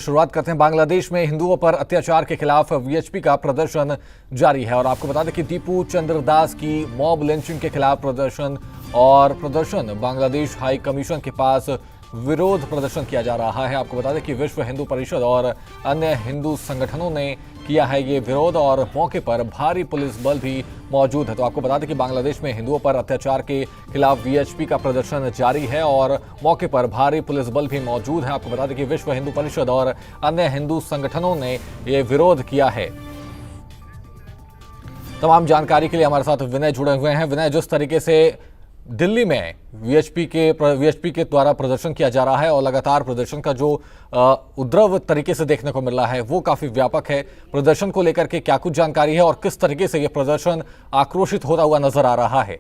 शुरुआत करते हैं। बांग्लादेश में हिंदुओं पर अत्याचार के खिलाफ वीएचपी का प्रदर्शन जारी है और आपको बता दें कि दीपू चंद्र दास की मॉब लिंचिंग के खिलाफ प्रदर्शन बांग्लादेश हाई कमीशन के पास विरोध प्रदर्शन किया जा रहा है। आपको बता दें कि विश्व हिंदू परिषद और अन्य हिंदू संगठनों ने किया है ये विरोध और मौके पर भारी पुलिस बल भी मौजूद है। तो आपको बता दें कि बांग्लादेश में हिंदुओं पर अत्याचार के खिलाफ वीएचपी का प्रदर्शन जारी है और मौके पर भारी पुलिस बल भी मौजूद है। आपको बता दें कि विश्व हिंदू परिषद और अन्य हिंदू संगठनों ने ये विरोध किया है। तमाम जानकारी के लिए हमारे साथ विनय जुड़े हुए हैं। विनय, जिस तरीके से दिल्ली में वीएचपी के द्वारा प्रदर्शन किया जा रहा है और लगातार प्रदर्शन का जो उद्रव तरीके से देखने को मिल रहा है वो काफी व्यापक है। प्रदर्शन को लेकर के क्या कुछ जानकारी है और किस तरीके से ये प्रदर्शन आक्रोशित होता हुआ नजर आ रहा है?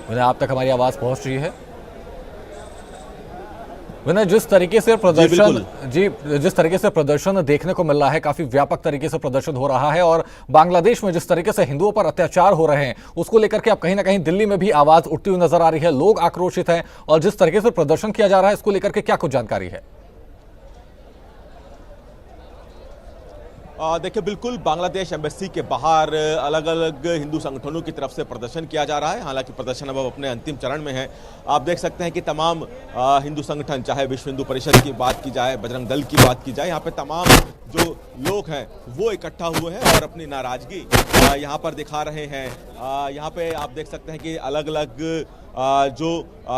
विनय, आप तक हमारी आवाज पहुंच रही है? विनय, जिस तरीके से प्रदर्शन देखने को मिल रहा है, काफी व्यापक तरीके से प्रदर्शन हो रहा है और बांग्लादेश में जिस तरीके से हिंदुओं पर अत्याचार हो रहे हैं उसको लेकर के अब कहीं ना कहीं दिल्ली में भी आवाज उठती हुई नजर आ रही है। लोग आक्रोशित हैं और जिस तरीके से प्रदर्शन किया जा रहा है इसको लेकर के क्या कुछ जानकारी है? देखिए, बिल्कुल बांग्लादेश एम्बेसी के बाहर अलग अलग हिंदू संगठनों की तरफ से प्रदर्शन किया जा रहा है। हालांकि प्रदर्शन अब अपने अंतिम चरण में है। आप देख सकते हैं कि तमाम हिंदू संगठन, चाहे विश्व हिंदू परिषद की बात की जाए, बजरंग दल की बात की जाए, यहाँ पे तमाम जो लोग हैं वो इकट्ठा हुए हैं और अपनी नाराजगी यहाँ पर दिखा रहे हैं। यहाँ पे आप देख सकते हैं कि अलग अलग जो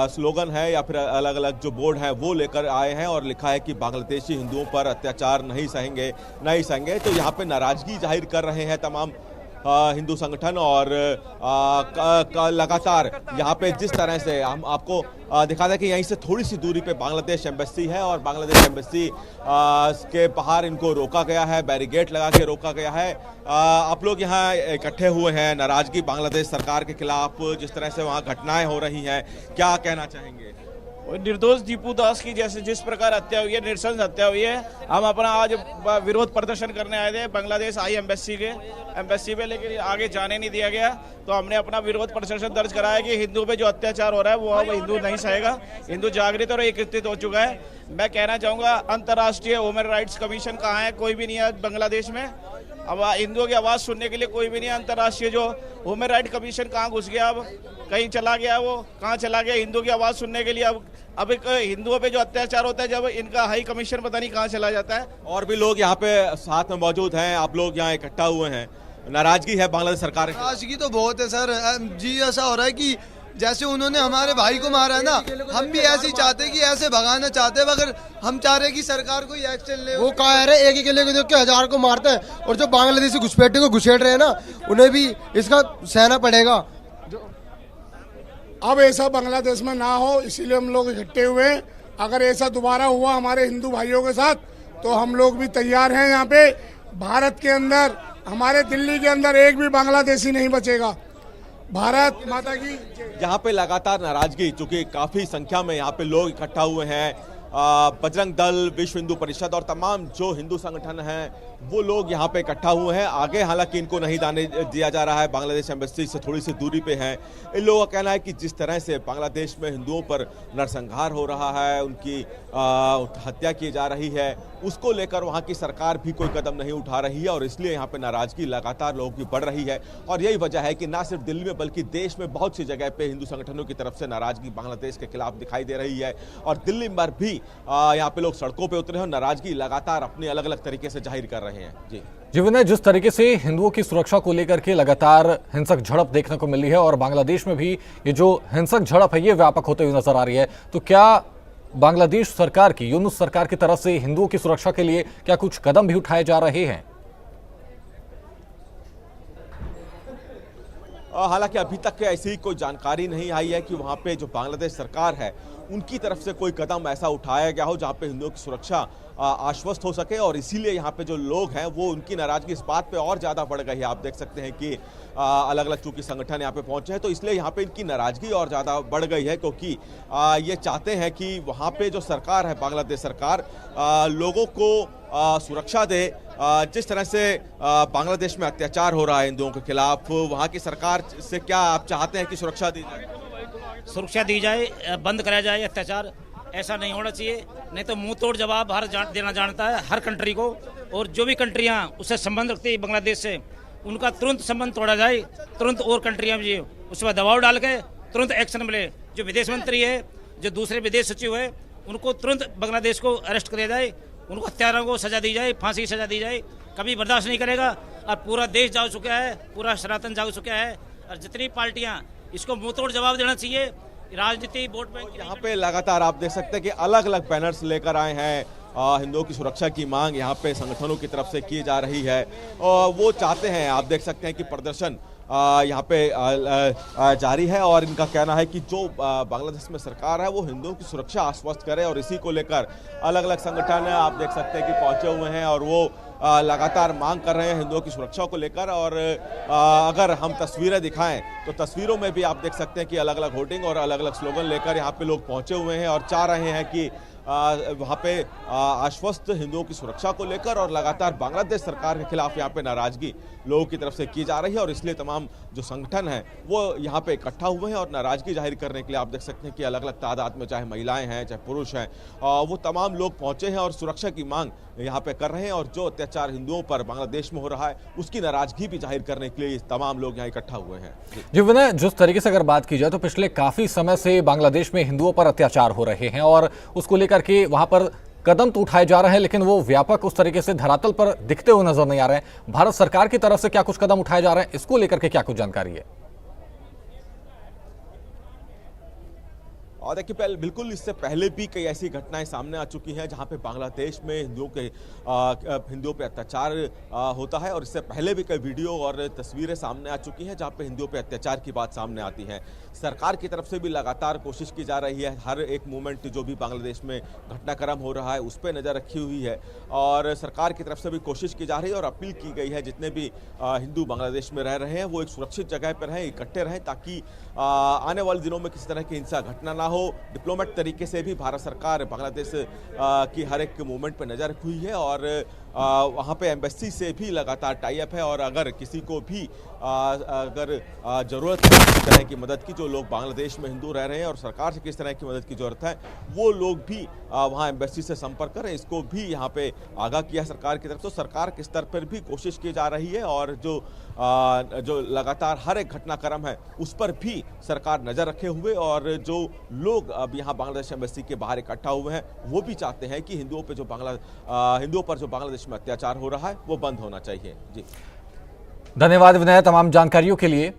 स्लोगन है या फिर अलग अलग जो बोर्ड है वो लेकर आए हैं और लिखा है कि बांग्लादेशी हिंदुओं पर अत्याचार नहीं सहेंगे। तो यहाँ पे नाराजगी जाहिर कर रहे हैं तमाम हिंदू संगठन और लगातार यहाँ पे जिस तरह से हम आपको दिखा दें कि यहीं से थोड़ी सी दूरी पे बांग्लादेश एम्बेसी है और बांग्लादेश एम्बेसी के बाहर इनको रोका गया है, बैरिकेड लगा के रोका गया है। आप लोग यहाँ इकट्ठे हुए हैं नाराजगी बांग्लादेश सरकार के खिलाफ, जिस तरह से वहाँ घटनाएं हो रही हैं, क्या कहना चाहेंगे? निर्दोष दीपू दास की जैसे जिस प्रकार हत्या हुई है, नृशंस हत्या हुई है, हम अपना आज विरोध प्रदर्शन करने आए थे बांग्लादेश हाई एम्बेसी पे, लेकिन आगे जाने नहीं दिया गया। तो हमने अपना विरोध प्रदर्शन दर्ज कराया कि हिंदू पे जो अत्याचार हो रहा है वो अब हिंदू नहीं सहेगा। हिंदू जागृत और एकत्रित हो चुका है। मैं कहना चाहूँगा, अंतर्राष्ट्रीय ह्यूमन राइट्स कमीशन कहाँ है? कोई भी नहीं है बांग्लादेश में। अब हिंदुओं की आवाज़ सुनने के लिए कोई भी नहीं है। अंतर्राष्ट्रीय जो ह्यूमन राइट कमीशन कहाँ घुस गया? अब कहीं चला गया, वो कहाँ चला गया हिंदुओं की आवाज़ सुनने के लिए? अब एक हिंदुओं पे जो अत्याचार होता है, जब इनका हाई कमीशन पता नहीं कहाँ चला जाता है। और भी लोग यहाँ पे साथ में मौजूद हैं, आप लोग यहाँ इकट्ठा हुए हैं, नाराजगी है बांग्लादेश सरकार की? नाराजगी तो बहुत है सर जी। ऐसा हो रहा है कि जैसे उन्होंने हमारे भाई को मारा है ना, हम भी ऐसे ही चाहते कि ऐसे भगाना चाहते हैं, मगर हम चाह रहे हैं कि सरकार को एक्शन ले। वो कह रहे एक ही किले को देख के 1000 को मारते हैं और जो बांग्लादेशी घुसपैठे को घुसेड़ रहे हैं ना, उन्हें भी इसका सहना पड़ेगा। अब ऐसा बांग्लादेश में ना हो, इसीलिए हम लोग इकट्ठे हुए हैं। अगर ऐसा दोबारा हुआ हमारे हिंदू भाइयों के साथ तो हम लोग भी तैयार हैं। यहाँ पे भारत के अंदर, हमारे दिल्ली के अंदर एक भी बांग्लादेशी नहीं बचेगा। भारत माता की। यहाँ पे लगातार नाराजगी, चूंकि काफी संख्या में यहाँ पे लोग इकट्ठा हुए हैं, बजरंग दल, विश्व हिंदू परिषद और तमाम जो हिंदू संगठन हैं वो लोग यहाँ पे इकट्ठा हुए हैं। आगे हालांकि इनको नहीं जाने दिया जा रहा है, बांग्लादेश एम्बेसी से थोड़ी सी दूरी पे हैं। इन लोगों का कहना है कि जिस तरह से बांग्लादेश में हिंदुओं पर नरसंहार हो रहा है, उनकी हत्या की जा रही है, उसको लेकर वहाँ की सरकार भी कोई कदम नहीं उठा रही है और इसलिए यहाँ पे नाराजगी लगातार लोगों की बढ़ रही है। और यही वजह है कि न सिर्फ दिल्ली में बल्कि देश में बहुत सी जगह पे हिंदू संगठनों की तरफ से नाराजगी बांग्लादेश के खिलाफ दिखाई दे रही है और दिल्ली में भी यहाँ पे लोग सड़कों पे उतरे हैं और नाराजगी लगातार अपने अलग अलग तरीके से जाहिर कर रहे हैं। जी विनय, जिस तरीके से हिंदुओं की सुरक्षा को लेकर के लगातार हिंसक झड़प देखने को मिल रही है और बांग्लादेश में भी ये जो हिंसक झड़प है ये व्यापक होते हुए नजर आ रही है, तो क्या बांग्लादेश सरकार की, यूनुस सरकार की तरफ से हिंदुओं की सुरक्षा के लिए क्या कुछ कदम भी उठाए जा रहे हैं? हालांकि अभी तक ऐसी कोई जानकारी नहीं आई है कि वहां पे जो बांग्लादेश सरकार है उनकी तरफ से कोई कदम ऐसा उठाया गया हो जहां पे हिंदुओं की सुरक्षा आश्वस्त हो सके और इसीलिए यहाँ पे जो लोग हैं वो उनकी नाराजगी इस बात पे और ज़्यादा बढ़ गई है। आप देख सकते हैं कि अलग अलग चूंकि संगठन यहाँ पे पहुंचे हैं तो इसलिए यहाँ पे इनकी नाराजगी और ज़्यादा बढ़ गई है, क्योंकि ये चाहते हैं कि वहाँ पे जो सरकार है, बांग्लादेश सरकार, लोगों को सुरक्षा दे, जिस तरह से बांग्लादेश में अत्याचार हो रहा है हिंदुओं के खिलाफ, वहाँ की सरकार से क्या आप चाहते हैं कि सुरक्षा दी जाए? सुरक्षा दी जाए, बंद कराया जाए अत्याचार। ऐसा नहीं होना चाहिए, नहीं तो मुंह तोड़ जवाब भारत देना जानता है हर कंट्री को। और जो भी कंट्रियां उससे संबंध रखती है बांग्लादेश से, उनका तुरंत संबंध तोड़ा जाए। तुरंत और कंट्रियां भी उस पर दबाव डाल के तुरंत एक्शन मिले। जो विदेश मंत्री है, जो दूसरे विदेश सचिव है, उनको तुरंत बांग्लादेश को अरेस्ट किया जाए, उनको हत्यारों को सजा दी जाए, फांसी की सजा दी जाए। कभी बर्दाश्त नहीं करेगा। और पूरा देश जाग चुका है, पूरा सनातन जाग चुका है, और जितनी पार्टियां इसको मुंह तोड़ जवाब देना चाहिए। राजनीति वोट बैंक यहाँ पे लगातार आप देख सकते हैं कि अलग अलग बैनर्स लेकर आए हैं। हिंदुओं की सुरक्षा की मांग यहाँ पे संगठनों की तरफ से की जा रही है और वो चाहते हैं, आप देख सकते हैं कि प्रदर्शन यहाँ पे जारी है और इनका कहना है कि जो बांग्लादेश में सरकार है वो हिंदुओं की सुरक्षा आश्वस्त करे और इसी को लेकर अलग अलग संगठन आप देख सकते हैं कि पहुंचे हुए हैं और वो लगातार मांग कर रहे हैं हिंदुओं की सुरक्षा को लेकर। और अगर हम तस्वीरें दिखाएं तो तस्वीरों में भी आप देख सकते हैं कि अलग अलग होर्डिंग और अलग अलग स्लोगन लेकर यहाँ पे लोग पहुंचे हुए हैं और चाह रहे हैं कि वहाँ पे आश्वस्त हिंदुओं की सुरक्षा को लेकर। और लगातार बांग्लादेश सरकार के खिलाफ यहाँ पे नाराजगी लोगों की तरफ से की जा रही है और इसलिए तमाम जो संगठन हैं वो यहाँ पे इकट्ठा हुए हैं और नाराजगी जाहिर करने के लिए आप देख सकते हैं कि अलग अलग तादाद में, चाहे महिलाएं हैं चाहे पुरुष हैं, वो तमाम लोग पहुंचे हैं और सुरक्षा की मांग यहाँ पे कर रहे हैं। और जो अत्याचार हिंदुओं पर बांग्लादेश में हो रहा है उसकी नाराजगी भी जाहिर करने के लिए तमाम लोग यहाँ इकट्ठा हुए हैं। जी विनय, जिस तरीके से अगर बात की जाए तो पिछले काफी समय से बांग्लादेश में हिंदुओं पर अत्याचार हो रहे हैं और उसको लेकर के वहां पर कदम तो उठाए जा रहे हैं, लेकिन वो व्यापक उस तरीके से धरातल पर दिखते हुए नजर नहीं आ रहे हैं। भारत सरकार की तरफ से क्या कुछ कदम उठाए जा रहे हैं, इसको लेकर के क्या कुछ जानकारी है? और देखिए बिल्कुल इससे पहले भी कई ऐसी घटनाएं सामने आ चुकी हैं जहां पे बांग्लादेश में हिंदुओं पे अत्याचार होता है और इससे पहले भी कई वीडियो और तस्वीरें सामने आ चुकी हैं जहां पे हिंदुओं पे अत्याचार की बात सामने आती है। सरकार की तरफ से भी लगातार कोशिश की जा रही है, हर एक मूवमेंट जो भी बांग्लादेश में घटनाक्रम हो रहा है उस पर नज़र रखी हुई है और सरकार की तरफ से भी कोशिश की जा रही है और अपील की गई है जितने भी हिंदू बांग्लादेश में रह रहे हैं वो एक सुरक्षित जगह पर रहें, इकट्ठे रहें, ताकि आने वाले दिनों में किसी तरह की हिंसा घटना ना हो। डिप्लोमेट तरीके से भी भारत सरकार बांग्लादेश की हर एक मूवमेंट पर नज़र रखी हुई है और वहाँ पे एम्बेसी से भी लगातार टाई अप है और अगर किसी को भी अगर ज़रूरत है किस तरह की मदद की, जो लोग बांग्लादेश में हिंदू रह रहे हैं और सरकार से किस तरह की मदद की ज़रूरत है, वो लोग भी वहाँ एम्बेसी से संपर्क करें। इसको भी यहाँ पे आगाह किया सरकार की तरफ से। तो सरकार के स्तर पर भी कोशिश की जा रही है और जो लगातार हर एक घटनाक्रम है उस पर भी सरकार नज़र रखे हुए और जो लोग अब यहाँ बांग्लादेश एम्बेसी के बाहर इकट्ठा हुए हैं वो भी चाहते हैं कि हिंदुओं पर जो बांग्लादेश में अत्याचार हो रहा है वो बंद होना चाहिए। जी धन्यवाद विनय तमाम जानकारियों के लिए।